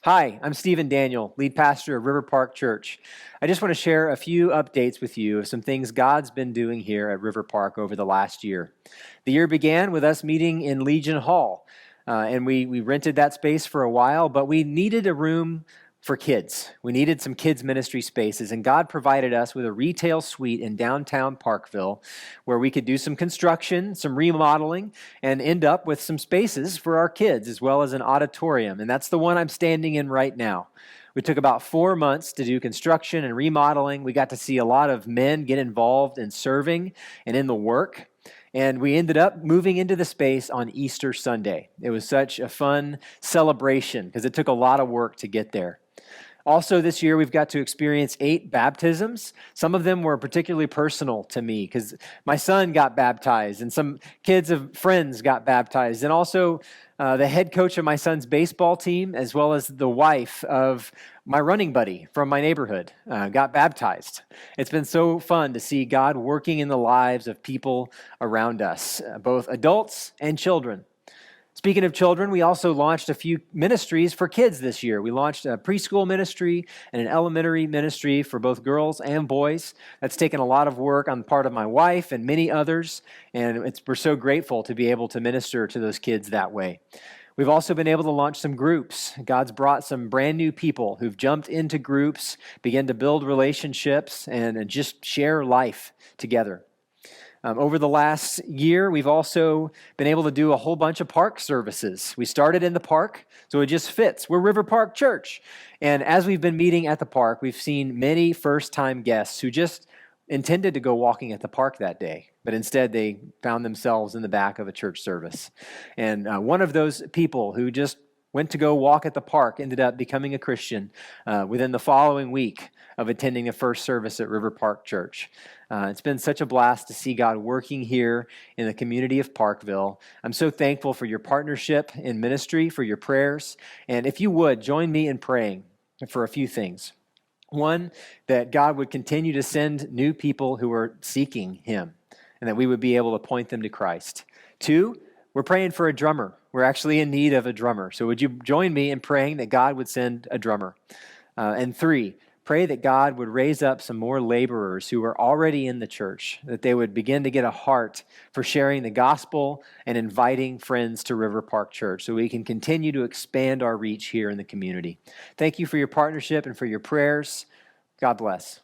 Hi, I'm Stephen Daniel, lead pastor of River Park Church. I just want to share a few updates with you of some things God's been doing here at River Park over the last year. The year began with us meeting in Legion Hall, and we rented that space for a while, but we needed a room for kids. We needed some kids' ministry spaces, and God provided us with a retail suite in downtown Parkville where we could do some construction, some remodeling, and end up with some spaces for our kids as well as an auditorium. And that's the one I'm standing in right now. We took about 4 months to do construction and remodeling. We got to see a lot of men get involved in serving and in the work. And we ended up moving into the space on Easter Sunday. It was such a fun celebration because it took a lot of work to get there. Also, this year, we've got to experience 8 baptisms. Some of them were particularly personal to me because my son got baptized and some kids of friends got baptized. And also, the head coach of my son's baseball team, as well as the wife of my running buddy from my neighborhood, got baptized. It's been so fun to see God working in the lives of people around us, both adults and children. Speaking of children, we also launched a few ministries for kids this year. We launched a preschool ministry and an elementary ministry for both girls and boys. That's taken a lot of work on the part of my wife and many others, and we're so grateful to be able to minister to those kids that way. We've also been able to launch some groups. God's brought some brand new people who've jumped into groups, begin to build relationships, and just share life together. Over the last year, we've also been able to do a whole bunch of park services. We started in the park, so it just fits. We're River Park Church. And as we've been meeting at the park, we've seen many first-time guests who just intended to go walking at the park that day, but instead they found themselves in the back of a church service. And one of those people who just went to go walk at the park ended up becoming a Christian within the following week of attending the first service at River Park Church. It's been such a blast to see God working here in the community of Parkville. I'm so thankful for your partnership in ministry, for your prayers. And if you would, join me in praying for a few things. One, that God would continue to send new people who are seeking Him, and that we would be able to point them to Christ. 2, we're praying for a drummer. We're actually in need of a drummer. So would you join me in praying that God would send a drummer? And 3, pray that God would raise up some more laborers who are already in the church, that they would begin to get a heart for sharing the gospel and inviting friends to River Park Church so we can continue to expand our reach here in the community. Thank you for your partnership and for your prayers. God bless.